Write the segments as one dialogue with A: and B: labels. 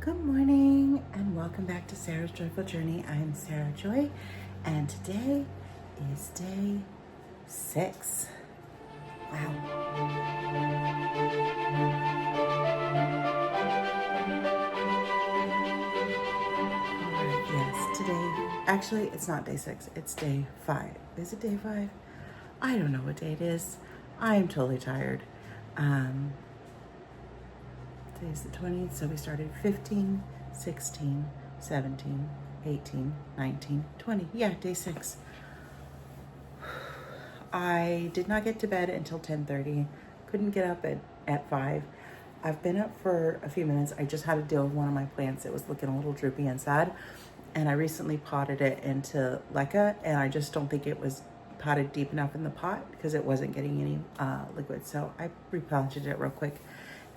A: Good morning and welcome back to Sarah's Joyful Journey. I am Sarah Joy and today is day 6. Wow. Alright, yes, today, actually it's not day 6, it's day 5. Is it day 5? I don't know what day it is. I am totally tired. Today's the 20th, so we started 15, 16, 17, 18, 19, 20. Yeah, day 6. I did not get to bed until 10:30. Couldn't get up at 5. I've been up for a few minutes. I just had to deal with one of my plants. It was looking a little droopy and sad. And I recently potted it into leca, and I just don't think it was potted deep enough in the pot because it wasn't getting any liquid. So I replanted it real quick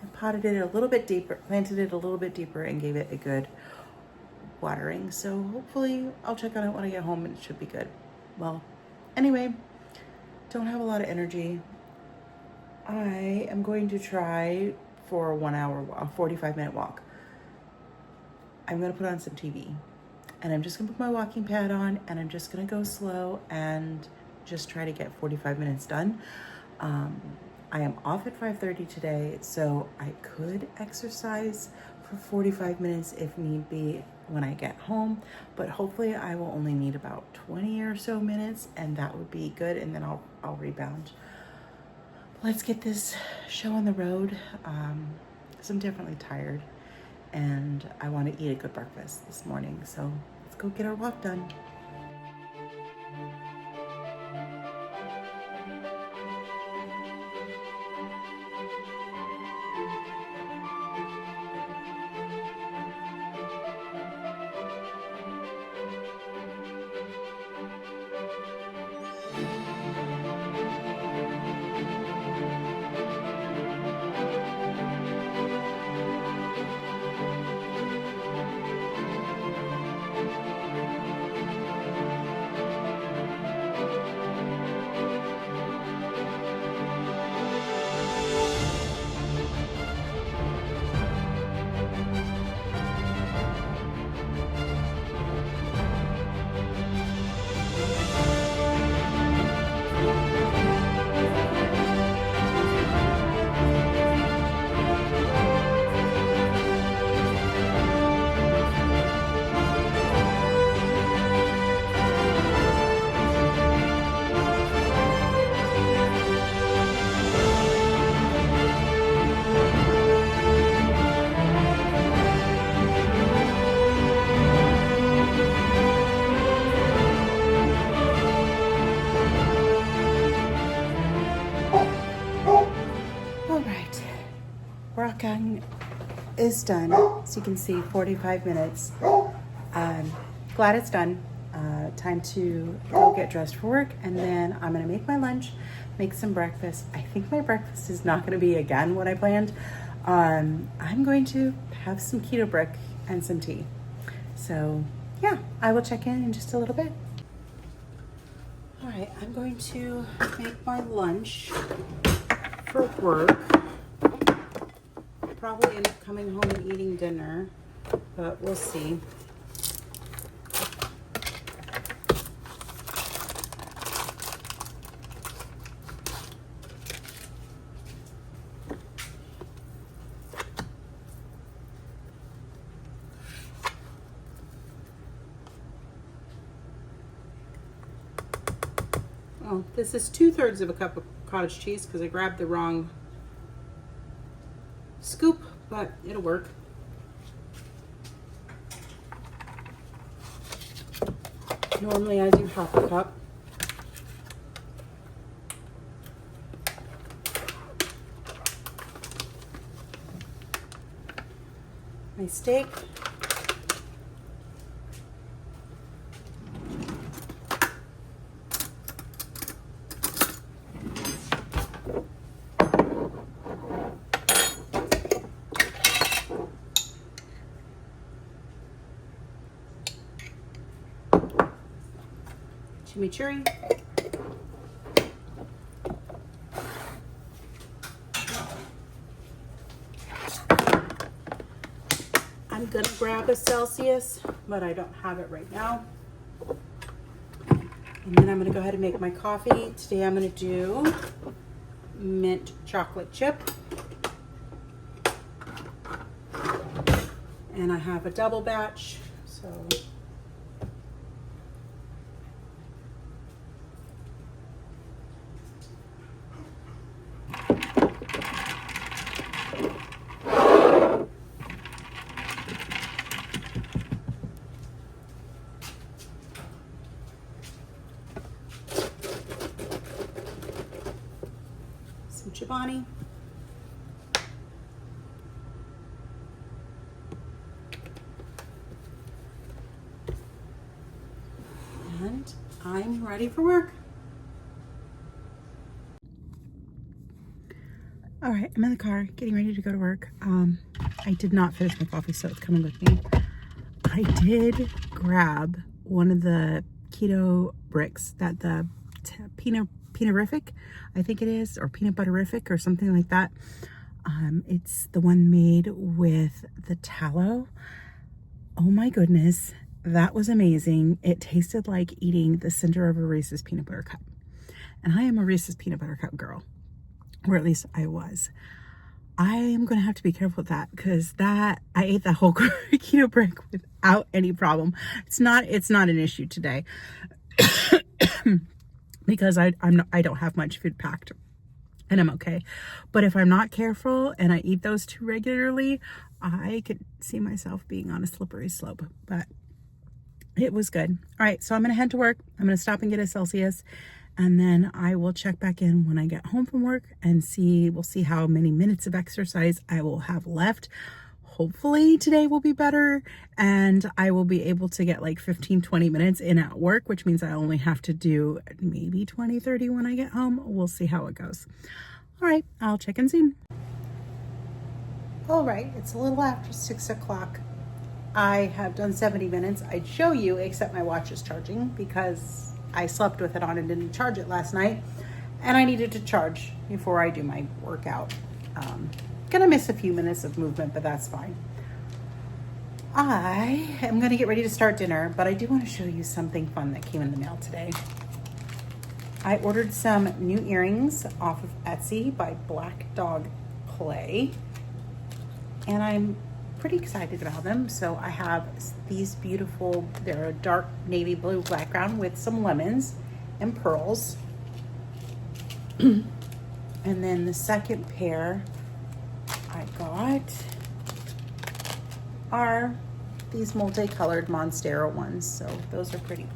A: and potted it a little bit deeper, planted it a little bit deeper, and gave it a good watering. So hopefully I'll check on it when I get home and it should be good. Well, anyway, don't have a lot of energy. I am going to try for a 45-minute walk. I'm going to put on some TV and I'm just going to put my walking pad on and I'm just going to go slow and just try to get 45 minutes done. I am off at 5:30 today, so I could exercise for 45 minutes if need be when I get home, but hopefully I will only need about 20 or so minutes and that would be good, and then I'll rebound. Let's get this show on the road, because I'm definitely tired and I want to eat a good breakfast this morning, so let's go get our walk done. Walking is done, so you can see 45 minutes. Glad it's done. Time to go get dressed for work, and then I'm gonna make my lunch, make some breakfast. I think my breakfast is not gonna be again what I planned. I'm going to have some keto brick and some tea. So yeah, I will check in just a little bit. All right, I'm going to make my lunch for work. Probably end up coming home and eating dinner, but we'll see. Oh, this is 2/3 of a cup of cottage cheese because I grabbed the wrong scoop, but it'll work. Normally I do half a cup. My steak. Chimichurri. I'm gonna grab a Celsius, but I don't have it right now. And then I'm gonna go ahead and make my coffee. Today I'm gonna do mint chocolate chip. And I have a double batch, so. Some Chobani. And I'm ready for work. All right, I'm in the car getting ready to go to work. I did not finish my coffee, so it's coming with me. I did grab one of the keto bricks that the peanutific, I think it is, or peanut butterific or something like that. It's the one made with the tallow. Oh my goodness, that was amazing. It tasted like eating the center of a Reese's peanut butter cup. And I am a Reese's peanut butter cup girl, or at least I was. I am going to have to be careful with that because I ate the whole keto brick without any problem. It's not an issue today because I don't have much food packed and I'm okay. But if I'm not careful and I eat those too regularly, I could see myself being on a slippery slope, but it was good. All right, so I'm going to head to work. I'm going to stop and get a Celsius. And then I will check back in when I get home from work and we'll see how many minutes of exercise I will have left. Hopefully today will be better and I will be able to get like 15-20 minutes in at work, which means I only have to do maybe 20-30 when I get home. We'll see how it goes. All right, I'll check in soon. All right, it's a little after 6 o'clock. I have done 70 minutes. I'd show you, except my watch is charging because I slept with it on and didn't charge it last night. And I needed to charge before I do my workout. Gonna miss a few minutes of movement, but that's fine. I am gonna get ready to start dinner, but I do want to show you something fun that came in the mail today. I ordered some new earrings off of Etsy by Black Dog Play. And I'm pretty excited about them. So I have these beautiful, they're a dark navy blue background with some lemons and pearls. And then the second pair I got are these multicolored Monstera ones. So those are pretty.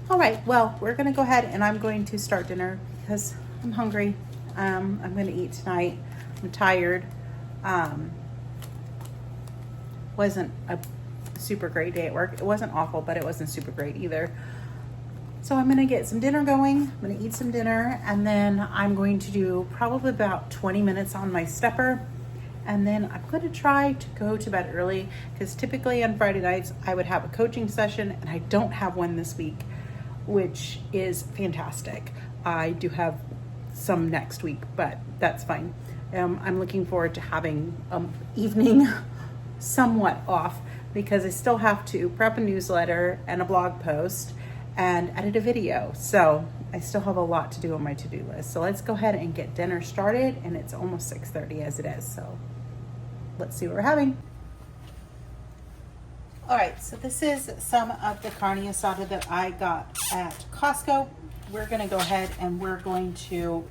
A: All right, well, we're gonna go ahead and I'm going to start dinner because I'm hungry. I'm gonna eat tonight. I'm tired. Wasn't a super great day at work. It wasn't awful, but it wasn't super great either. So I'm gonna get some dinner going. I'm gonna eat some dinner and then I'm going to do probably about 20 minutes on my stepper. And then I'm gonna try to go to bed early because typically on Friday nights I would have a coaching session and I don't have one this week, which is fantastic. I do have some next week, but that's fine. I'm looking forward to having evening somewhat off because I still have to prep a newsletter and a blog post and edit a video. So I still have a lot to do on my to-do list. So let's go ahead and get dinner started, and it's almost 6:30 as it is. So let's see what we're having. All right, so this is some of the carne asada that I got at Costco. We're gonna go ahead and we're going to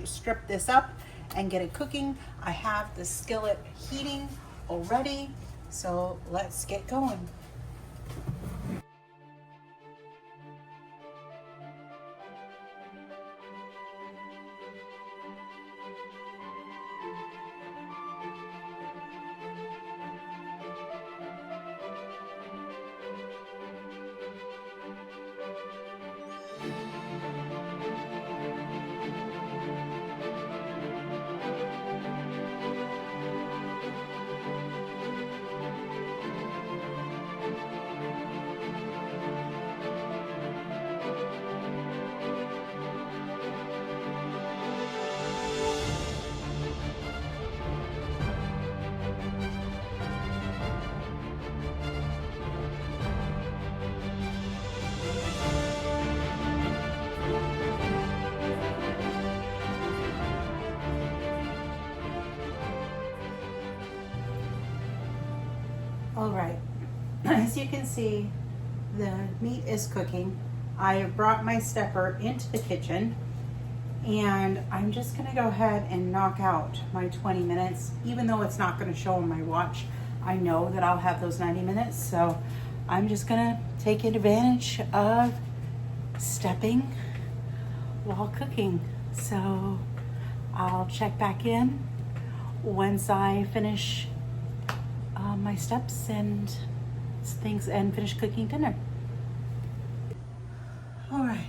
A: strip this up and get it cooking. I have the skillet heating already, so let's get going. All right, as you can see, the meat is cooking. I have brought my stepper into the kitchen, and I'm just gonna go ahead and knock out my 20 minutes. Even though it's not gonna show on my watch, I know that I'll have those 90 minutes, so I'm just gonna take advantage of stepping while cooking. So I'll check back in once I finish my steps and things and finish cooking dinner. All right,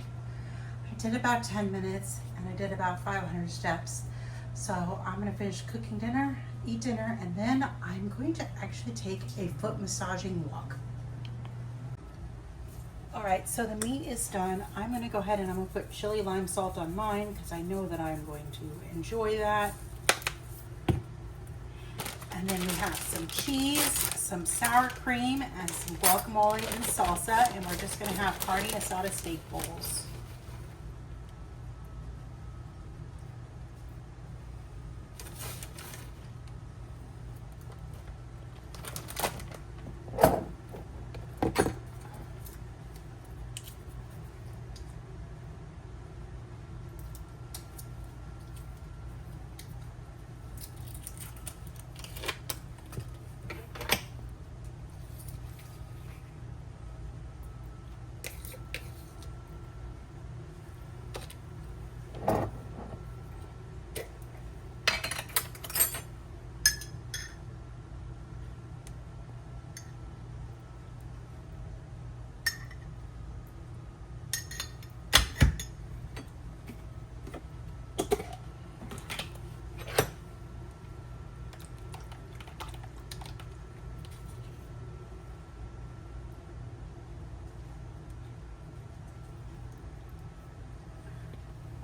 A: I did about 10 minutes and I did about 500 steps. So I'm gonna finish cooking dinner, eat dinner, and then I'm going to actually take a foot massaging walk. All right, so the meat is done. I'm gonna go ahead and I'm gonna put chili lime salt on mine because I know that I'm going to enjoy that. And then we have some cheese, some sour cream, and some guacamole and salsa, and we're just gonna have carne asada steak bowls.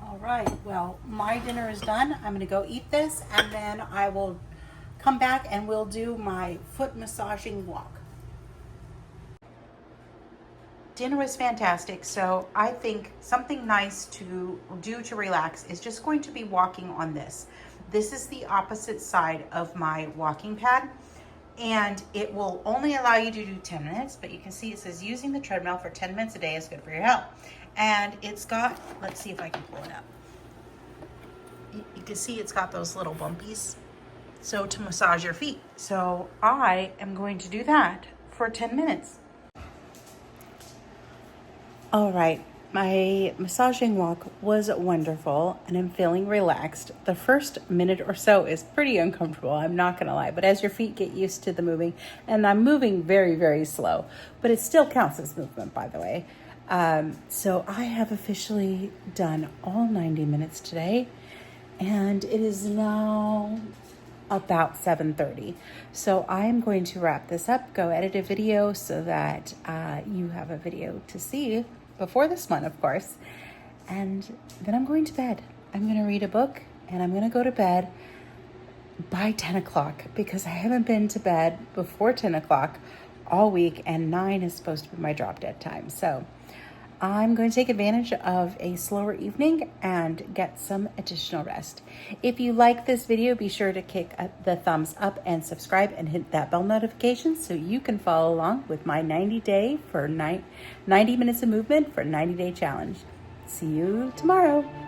A: All right, well, my dinner is done. I'm gonna go eat this, and then I will come back and we'll do my foot massaging walk. Dinner was fantastic, so I think something nice to do to relax is just going to be walking on this. This is the opposite side of my walking pad, and it will only allow you to do 10 minutes, but you can see it says using the treadmill for 10 minutes a day is good for your health. And it's got, let's see if I can pull it up. You can see it's got those little bumpies, so to massage your feet. So I am going to do that for 10 minutes. All right, my massaging walk was wonderful and I'm feeling relaxed. The first minute or so is pretty uncomfortable, I'm not gonna lie, but as your feet get used to the moving, and I'm moving very, very slow, but it still counts as movement, by the way. So I have officially done all 90 minutes today, and it is now about 7:30. So I'm going to wrap this up, go edit a video so that you have a video to see before this one, of course. And then I'm going to bed. I'm going to read a book and I'm going to go to bed by 10 o'clock because I haven't been to bed before 10 o'clock all week, and 9 is supposed to be my drop dead time. So I'm going to take advantage of a slower evening and get some additional rest. If you like this video, be sure to kick the thumbs up and subscribe and hit that bell notification so you can follow along with my 90 minutes of movement for 90-day challenge. See you tomorrow.